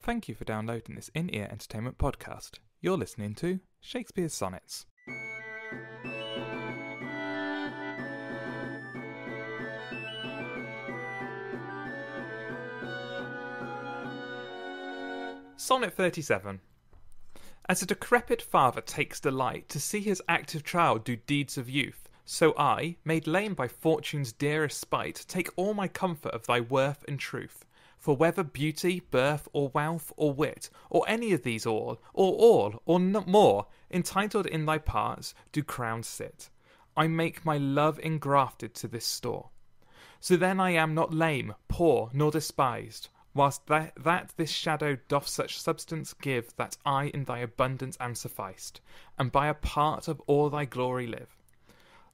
Thank you for downloading this in-ear entertainment podcast. You're listening to Shakespeare's Sonnets. Sonnet 37. As a decrepit father takes delight to see his active child do deeds of youth, so I, made lame by fortune's dearest spite, take all my comfort of thy worth and truth. For whether beauty, birth, or wealth, or wit, or any of these all, or more, entitled in thy parts, do crowns sit, I make my love engrafted to this store. So then I am not lame, poor, nor despis'd, whilst that this shadow doth such substance give, that I in thy abundance am suffic'd, and by a part of all thy glory live.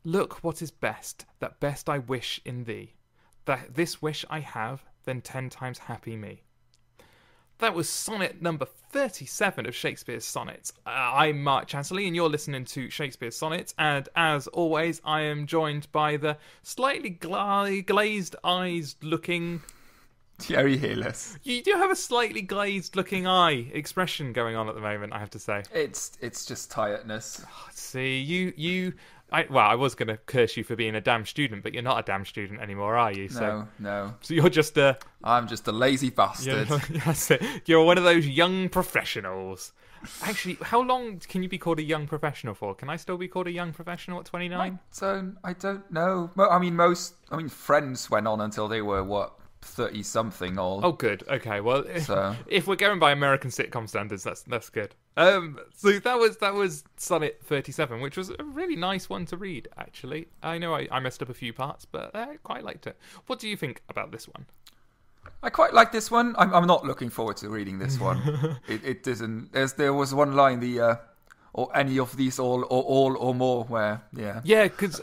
Look what is best, that best I wish in thee, that this wish I have, then 10 times happy me. That was sonnet number 37 of Shakespeare's Sonnets. I'm Mark Chatterley, and you're listening to Shakespeare's Sonnets, and as always, I am joined by the slightly glazed eyes looking... Thierry Heles. You do have a slightly glazed looking eye expression going on at the moment, I have to say. It's just tiredness. See, I was going to curse you for being a damn student, but you're not a damn student anymore, are you? No. So you're just a... I'm just a lazy bastard. That's it. You're one of those young professionals. Actually, how long can you be called a young professional for? Can I still be called a young professional at 29? I don't know. Friends went on until they were, 30-something or... Oh, good. Okay, well, so. If we're going by American sitcom standards, that's good. So that was Sonnet 37, which was a really nice one to read, actually. I know I messed up a few parts, but I quite liked it. What do you think about this one? I quite like this one. I'm not looking forward to reading this one. It doesn't... There was one line, or any of these all or more, where, yeah. Yeah, because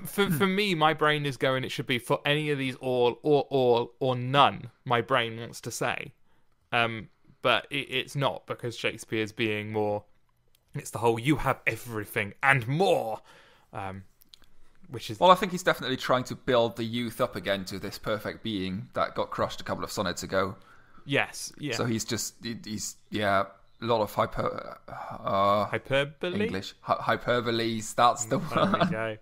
for me, my brain is going, it should be for any of these all or none, my brain wants to say. But it's not, because Shakespeare's being more, it's the whole, you have everything and more, which is... Well, I think he's definitely trying to build the youth up again to this perfect being that got crushed a couple of sonnets ago. Yes, yeah. So he's a lot of hyperbole? English. Hyperboles, that's the one. There we go.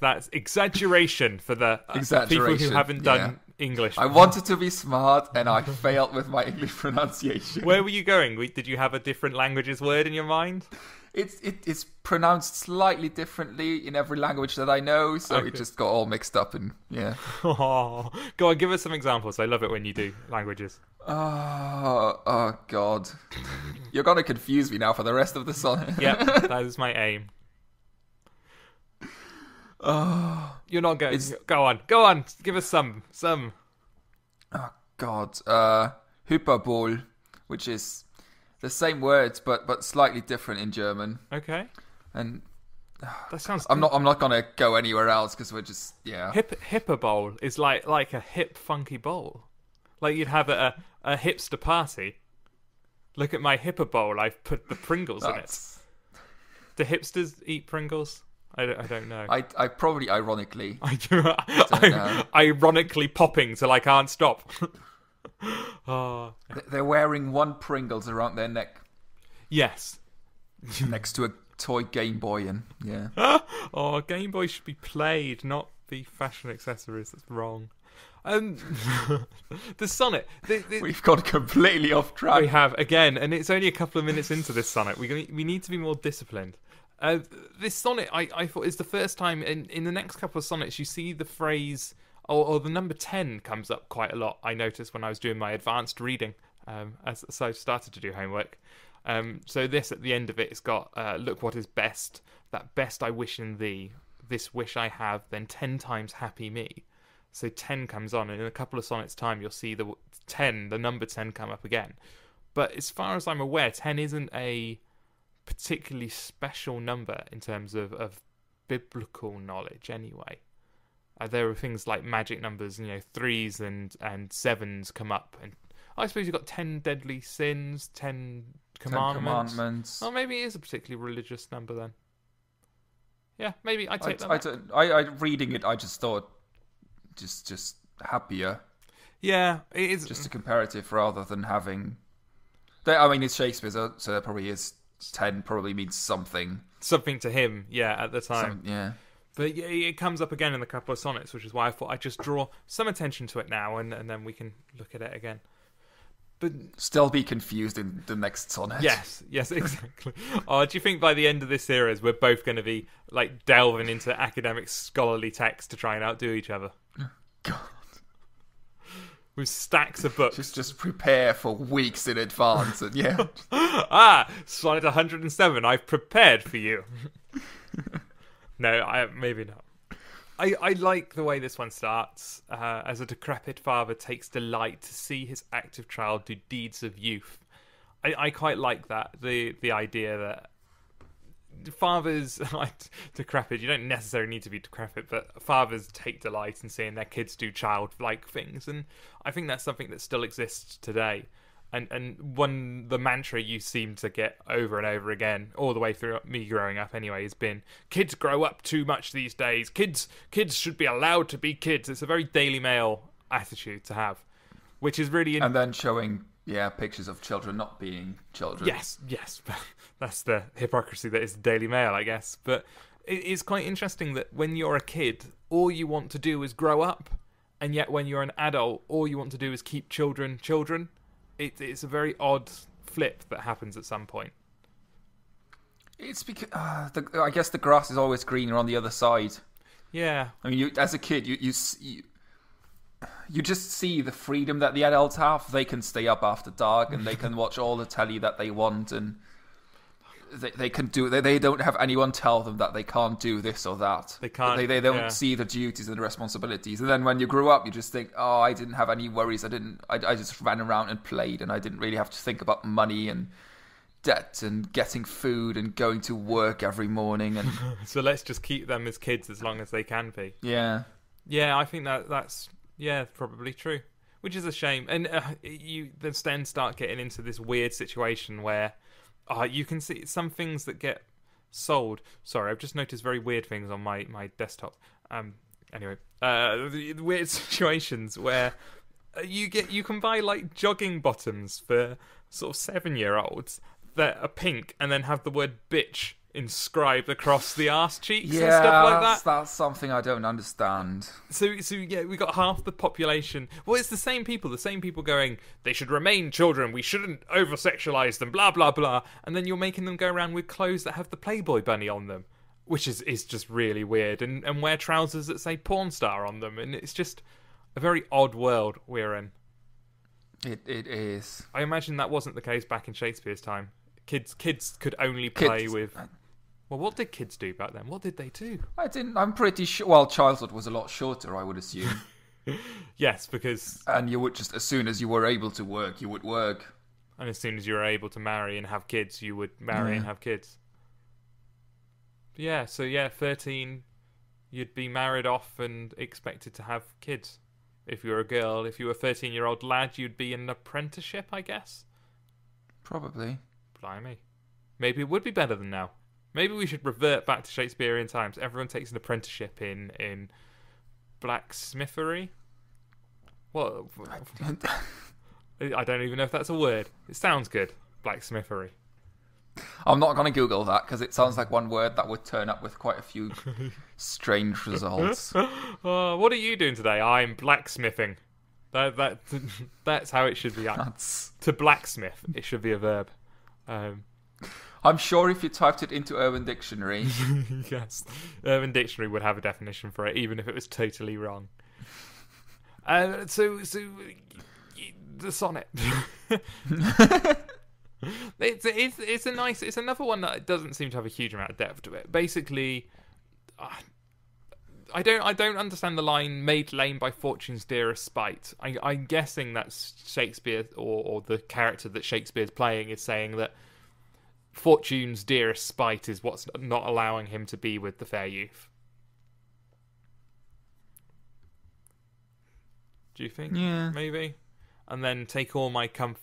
That's exaggeration for the people who haven't done English. I wanted to be smart, and I failed with my English pronunciation. Where were you going? Did you have a different languages word in your mind? It's pronounced slightly differently in every language that I know, so okay. It just got all mixed up, and yeah. Oh, go on, give us some examples. I love it when you do languages. Oh God. You're going to confuse me now for the rest of the sonnet. Yep, that is my aim. You're not going. Go on. Give us some. Oh God. Hyperbole, which is the same words but slightly different in German. Okay. And that sounds. I'm not going to go anywhere else because we're just Hyperbole is like a hip funky bowl, like you'd have at a hipster party. Look at my hyperbole. I've put the Pringles in it. Do hipsters eat Pringles? I don't know. I probably ironically. I do. I'm ironically popping till I can't stop. Oh. They're wearing one Pringles around their neck. Yes. Next to a toy Game Boy, and yeah. Oh, Game Boy should be played, not be fashion accessories. That's wrong. The sonnet. We've got completely off track. We have again, and it's only a couple of minutes into this sonnet. We need to be more disciplined. This sonnet, I thought, is the first time in the next couple of sonnets you see the phrase, or the number 10 comes up quite a lot. I noticed when I was doing my advanced reading, as I started to do homework. So this, at the end of it, it's got, look what is best, that best I wish in thee, this wish I have, then 10 times happy me. So 10 comes on, and in a couple of sonnets' time, you'll see the number 10 come up again. But as far as I'm aware, 10 isn't a particularly special number in terms of biblical knowledge anyway. There are things like magic numbers, 3s and 7s come up, and I suppose you've got 10 deadly sins, 10 commandments. Oh, maybe it is a particularly religious number then. Yeah, maybe I'd take that. I reading it, I just thought just happier. Yeah, it is just a comparative rather than having I mean, it's Shakespeare, so that probably is 10. Probably means something. Something to him, yeah, at the time. Yeah. But yeah, it comes up again in a couple of sonnets, which is why I thought I'd just draw some attention to it now, and then we can look at it again. But still be confused in the next sonnet. Yes, exactly. Do you think by the end of this series we're both going to be like delving into academic scholarly text to try and outdo each other? God. With stacks of books. Just prepare for weeks in advance, and sonnet 107. I've prepared for you. No, maybe not. I like the way this one starts. As a decrepit father takes delight to see his active child do deeds of youth. I quite like that. The idea that fathers, decrepit, you don't necessarily need to be decrepit, but fathers take delight in seeing their kids do childlike things. And I think that's something that still exists today. And the mantra you seem to get over and over again, all the way through me growing up anyway, has been, kids grow up too much these days. Kids should be allowed to be kids. It's a very Daily Mail attitude to have, which is really... And then showing, pictures of children not being children. Yes. That's the hypocrisy that is the Daily Mail, I guess. But it is quite interesting that when you're a kid, all you want to do is grow up. And yet when you're an adult, all you want to do is keep children. It's a very odd flip that happens at some point. It's because I guess the grass is always greener on the other side. Yeah. I mean, as a kid, you just see the freedom that the adults have. They can stay up after dark, and they can watch all the telly that they want, and they can do. They don't have anyone tell them that they can't do this or that. They can't. They don't see the duties and the responsibilities. And then when you grow up, you just think, oh, I didn't have any worries. I just ran around and played, and I didn't really have to think about money and debt and getting food and going to work every morning. And so let's just keep them as kids as long as they can be. Yeah. I think that's probably true, which is a shame. And you then start getting into this weird situation where you can see some things that get sold. Sorry, I've just noticed very weird things on my desktop. Anyway, the weird situations where you can buy like jogging bottoms for sort of 7-year-olds that are pink and then have the word bitch inscribed across the arse cheeks and stuff like that. That's something I don't understand. So we got half the population. Well, it's the same people going, they should remain children, we shouldn't over-sexualise them, blah, blah, blah. And then you're making them go around with clothes that have the Playboy bunny on them, which is just really weird. And wear trousers that say porn star on them. And it's just a very odd world we're in. It is. I imagine that wasn't the case back in Shakespeare's time. Kids could only play with... Well, what did kids do back then? What did they do? I'm pretty sure... Well, childhood was a lot shorter, I would assume. Yes, because... And you would just... As soon as you were able to work, you would work. And as soon as you were able to marry and have kids, you would marry and have kids. Yeah, so 13, you'd be married off and expected to have kids. If you were a girl, if you were a 13-year-old lad, you'd be in an apprenticeship, I guess? Probably. Blimey. Maybe it would be better than now. Maybe we should revert back to Shakespearean times. Everyone takes an apprenticeship in blacksmithery. What? I don't even know if that's a word. It sounds good. Blacksmithery. I'm not going to Google that because it sounds like one word that would turn up with quite a few strange results. What are you doing today? I'm blacksmithing. That's how it should be. To blacksmith, it should be a verb. I'm sure if you typed it into Urban Dictionary... Yes, Urban Dictionary would have a definition for it, even if it was totally wrong. So the sonnet. It's another one that doesn't seem to have a huge amount of depth to it. Basically, I don't understand the line "made lame by fortune's dearest spite." I'm guessing that's Shakespeare or the character that Shakespeare's playing is saying that fortune's dearest spite is what's not allowing him to be with the fair youth. Do you think? Yeah, maybe. And then take all my comfort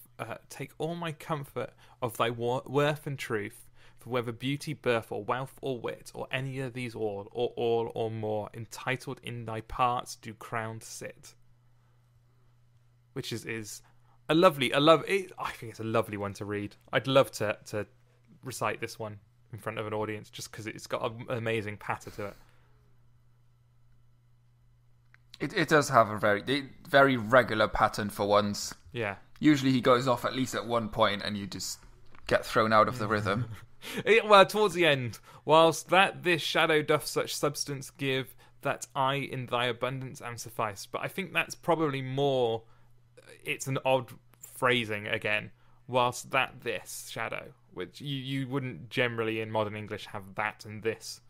of thy worth and truth, for whether beauty, birth, or wealth, or wit, or any of these all, or more, entitled in thy parts do crowned sit. Which is I love it. I think it's a lovely one to read. I'd love to recite this one in front of an audience just because it's got an amazing patter to it. It does have a very regular pattern for once. Yeah. Usually he goes off at least at one point and you just get thrown out of the rhythm. Well, towards the end, whilst that this shadow doth such substance give, that I in thy abundance am sufficed. But I think that's probably more, it's an odd phrasing again. Whilst that this shadow, which you wouldn't generally in modern English have that and this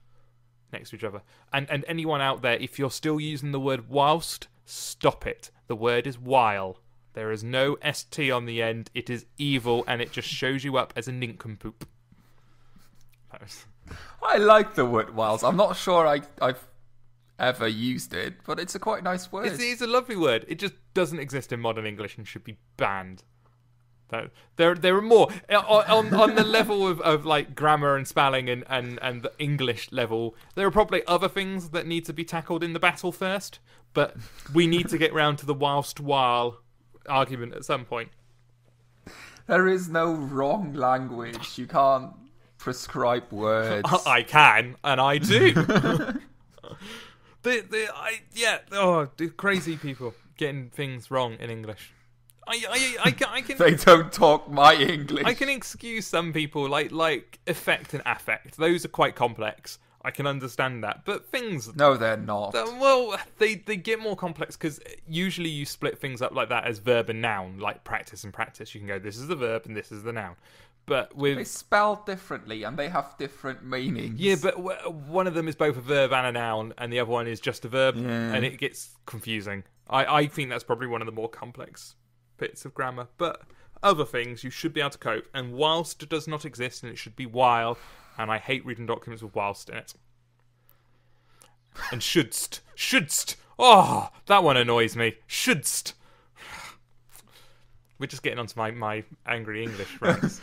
next to each other. And anyone out there, if you're still using the word whilst, stop it. The word is while. There is no ST on the end. It is evil and it just shows you up as a nincompoop. I like the word whilst. I'm not sure I've ever used it, but it's a quite nice word. It's a lovely word. It just doesn't exist in modern English and should be banned. There are more on the level of like grammar and spelling and the English level. There are probably other things that need to be tackled in the battle first, but we need to get round to the whilst while argument at some point. There is no wrong language. You can't prescribe words. I can, and I do. The crazy people getting things wrong in English. I can. They don't talk my English. I can excuse some people like effect and affect. Those are quite complex. I can understand that, but things. No, they're not. Well, they get more complex because usually you split things up like that as verb and noun, like practice and practice. You can go, this is the verb and this is the noun. But with they spell differently and they have different meanings. Yeah, but one of them is both a verb and a noun, and the other one is just a verb, and it gets confusing. I think that's probably one of the more complex bits of grammar, but other things you should be able to cope. And whilst does not exist, and it should be while. And I hate reading documents with whilst in it. And shouldst. Oh, that one annoys me. Shouldst. We're just getting onto my angry English friends.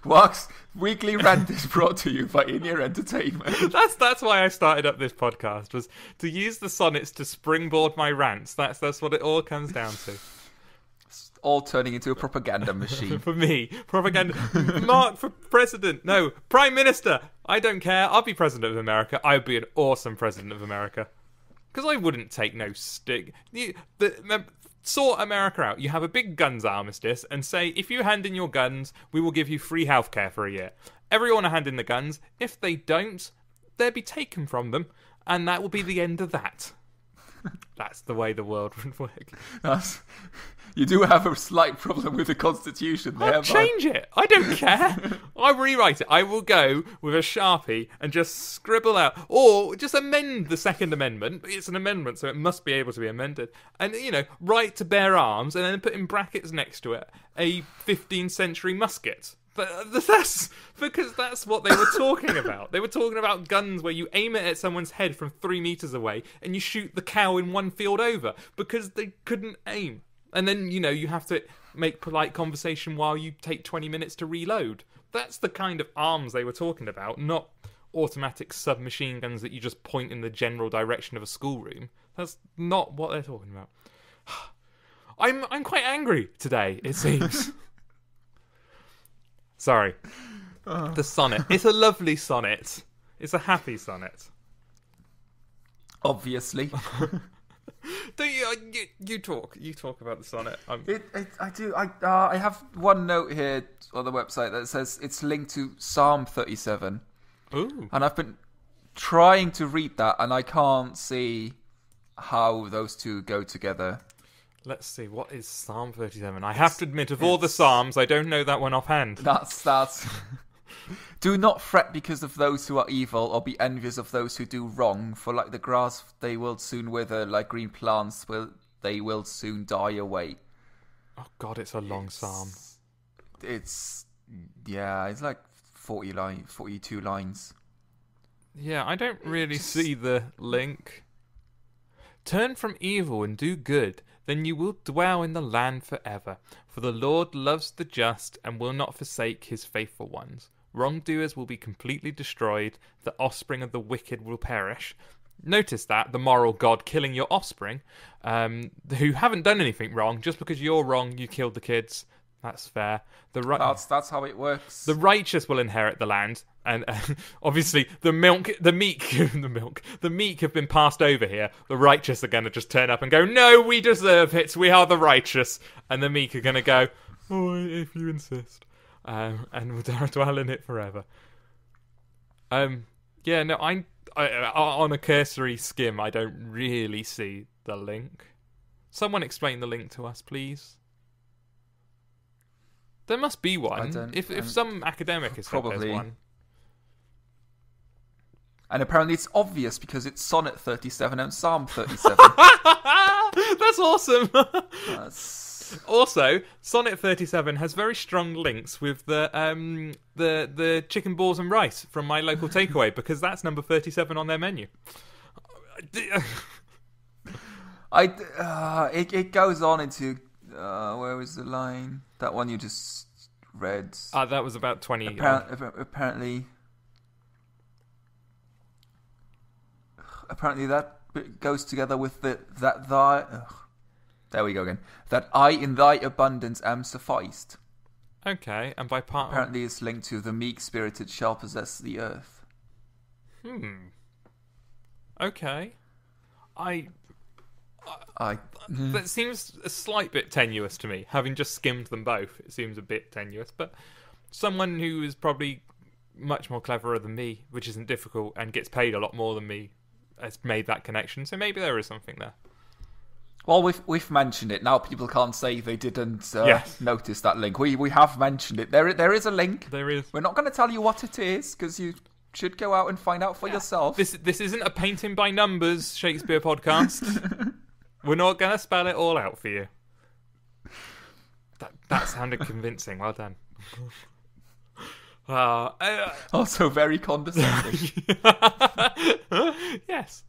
Mark's weekly rant is brought to you by In-Ear Entertainment. That's why I started up this podcast, was to use the sonnets to springboard my rants. That's what it all comes down to. All turning into a propaganda machine. For me. Propaganda. Mark for president. No, Prime Minister. I don't care. I'll be president of America. I'd be an awesome president of America. Because I wouldn't take no stick. Sort America out. You have a big guns armistice and say, if you hand in your guns, we will give you free healthcare for a year. Everyone will hand in the guns. If they don't, they'll be taken from them. And that will be the end of that. That's the way the world would work. You do have a slight problem with the Constitution there. I'll change it. I don't care. I'll rewrite it. I will go with a Sharpie and just scribble out, or just amend the Second Amendment. It's an amendment, so it must be able to be amended. And, right to bear arms, and then put in brackets next to it a 15th century musket. That's because that's what they were talking about. They were talking about guns where you aim it at someone's head from 3 meters away and you shoot the cow in one field over because they couldn't aim. And then, you have to make polite conversation while you take 20 minutes to reload. That's the kind of arms they were talking about, not automatic submachine guns that you just point in the general direction of a schoolroom. That's not what they're talking about. I'm quite angry today, it seems. Sorry. The sonnet. It's a lovely sonnet. It's a happy sonnet. Obviously. Don't you talk? You talk about the sonnet. I do. I have one note here on the website that says it's linked to Psalm 37. Ooh. And I've been trying to read that, and I can't see how those two go together. Let's see, what is Psalm 37? I have to admit, of all the Psalms, I don't know that one offhand. That's... Do not fret because of those who are evil, or be envious of those who do wrong, for like the grass they will soon wither, like green plants they will soon die away. Oh God, it's a long psalm. It's like 42 lines. Yeah, I don't really see the link. Turn from evil and do good, then you will dwell in the land forever. For the Lord loves the just and will not forsake his faithful ones. Wrongdoers will be completely destroyed. The offspring of the wicked will perish. Notice that the moral god killing your offspring, who haven't done anything wrong. Just because you're wrong, you killed the kids. That's fair. That's how it works. The righteous will inherit the land, and obviously the meek have been passed over here. The righteous are going to just turn up and go, "No, we deserve it. We are the righteous," and the meek are going to go, "Oh, if you insist," and we'll dwell in it forever. Yeah, no, I on a cursory skim, I don't really see the link. Someone explain the link to us, please. There must be one. If some academic has said there's one. And apparently it's obvious because it's Sonnet 37 and Psalm 37. That's awesome. That's... Also, Sonnet 37 has very strong links with the chicken balls and rice from my local takeaway because that's number 37 on their menu. It goes on into where was the line? That one you just read. That was about 20. Apparently that bit goes together with that thy. There we go again. That I in thy abundance am suffic'd. Okay, and by part apparently it's linked to the meek spirited shall possess the earth. Okay. That seems a slight bit tenuous to me. Having just skimmed them both, it seems a bit tenuous. But someone who is probably much more cleverer than me, which isn't difficult, and gets paid a lot more than me, has made that connection. So maybe there is something there. Well, we've mentioned it. Now people can't say they didn't notice that link. We have mentioned it. There is a link. There is. We're not going to tell you what it is, because you should go out and find out for yourself. This isn't a painting by numbers Shakespeare podcast. We're not going to spell it all out for you. That sounded convincing. Well done. Also very condescending. Yes.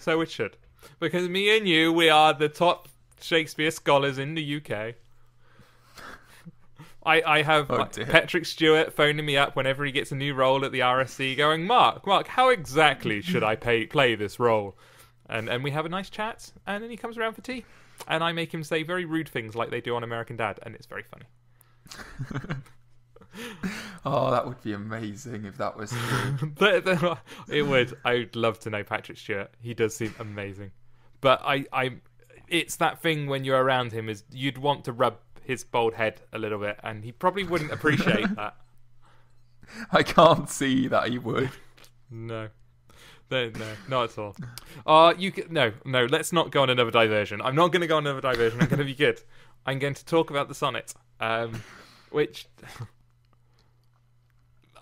So it should. Because me and you, we are the top Shakespeare scholars in the UK. I have Patrick Stewart phoning me up whenever he gets a new role at the RSC going, Mark, how exactly should I play this role? And we have a nice chat, and then he comes around for tea. And I make him say very rude things like they do on American Dad, and it's very funny. Oh, that would be amazing if that was true. It would. I would love to know Patrick Stewart. He does seem amazing. But it's that thing when you're around him is you'd want to rub his bald head a little bit, and he probably wouldn't appreciate that. I can't see that he would. No, not at all. No. Let's not go on another diversion. I'm not going to go on another diversion. I'm going to be good. I'm going to talk about the sonnet, which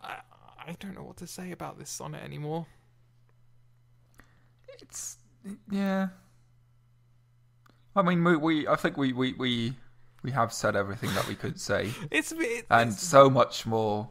I don't know what to say about this sonnet anymore. Yeah. I mean, I think we have said everything that we could say. It's so much more.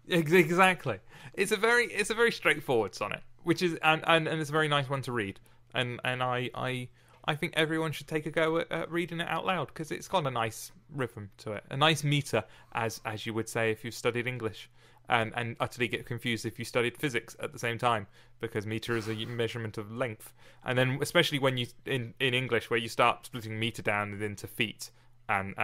Yeah, exactly. It's a very straightforward sonnet, which is and it's a very nice one to read. And I think everyone should take a go at reading it out loud because it's got a nice rhythm to it, a nice meter, as you would say if you've studied English, and utterly get confused if you studied physics at the same time because meter is a measurement of length, and then especially when you in English where you start splitting meter down into feet and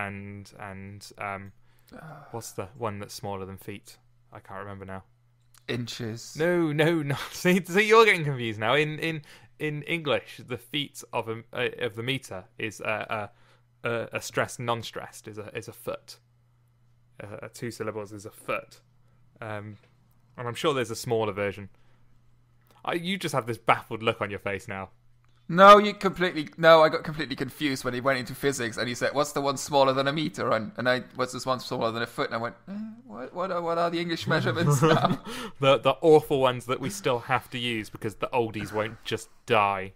what's the one that's smaller than feet? I can't remember now. Inches. No. See, you're getting confused now. In English, the feet of the meter is a stressed non-stressed is a foot. 2 syllables is a foot, and I'm sure there's a smaller version. You just have this baffled look on your face now. No, I got completely confused when he went into physics and he said, "What's the one smaller than a meter?" And what's this one smaller than a foot? And I went, "What are the English measurements now?" the awful ones that we still have to use because the oldies won't just die.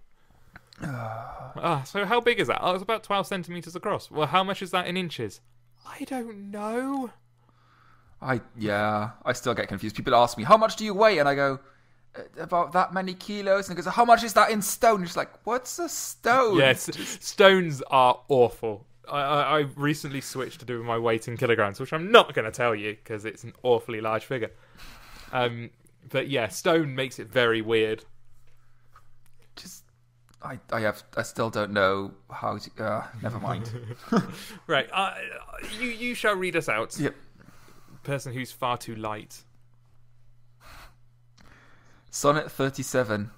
So how big is that? It's about 12 centimeters across. Well, how much is that in inches? I don't know. I still get confused. People ask me, "How much do you weigh?" And I go, "About that many kilos." And he goes, "How much is that in stone?" It's like, what's a stone? Yes, stones are awful. I recently switched to doing my weight in kilograms, which I'm not going to tell you because it's an awfully large figure. But yeah, stone makes it very weird. I still don't know how to. Never mind. Right. You shall read us out. Yep. Person who's far too light. Sonnet 37.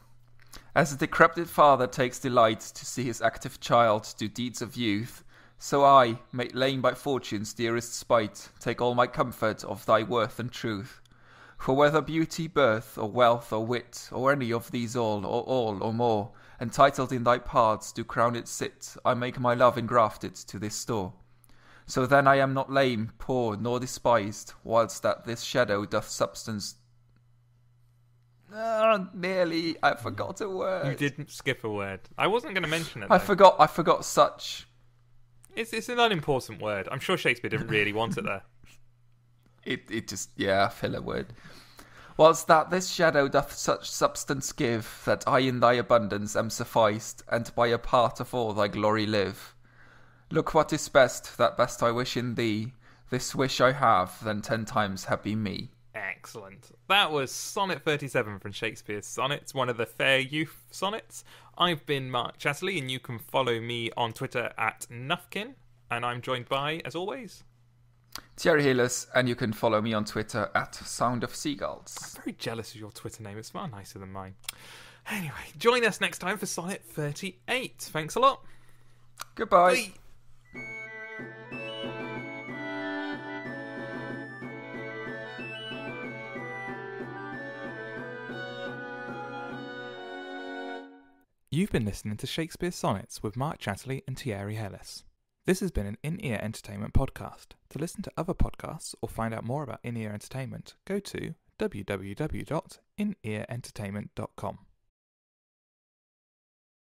As a decrepit father takes delight to see his active child do deeds of youth, so I, made lame by fortune's dearest spite, take all my comfort of thy worth and truth. For whether beauty, birth, or wealth, or wit, or any of these all, or more, entitled in thy parts do crowned sit, I make my love engrafted to this store. So then I am not lame, poor, nor despised, whilst that this shadow doth substance. Nearly, I forgot a word. You didn't skip a word. I wasn't going to mention it. I forgot such. It's an unimportant word. I'm sure Shakespeare didn't really want it there. It just, filler word. Whilst that this shadow doth such substance give, that I in thy abundance am sufficed, and by a part of all thy glory live. Look what is best, that best I wish in thee. This wish I have, then 10 times happy me. Excellent. That was Sonnet 37 from Shakespeare's Sonnets, one of the fair youth sonnets. I've been Mark Chatterley, and you can follow me on Twitter at Nufkin, and I'm joined by, as always, Thierry Heles, and you can follow me on Twitter at Sound of Seagulls. I'm very jealous of your Twitter name. It's far nicer than mine. Anyway, join us next time for Sonnet 38. Thanks a lot. Goodbye. Bye. You've been listening to Shakespeare Sonnets with Mark Chatterley and Thierry Heles. This has been an In-Ear Entertainment podcast. To listen to other podcasts or find out more about In-Ear Entertainment, go to www.inearentertainment.com.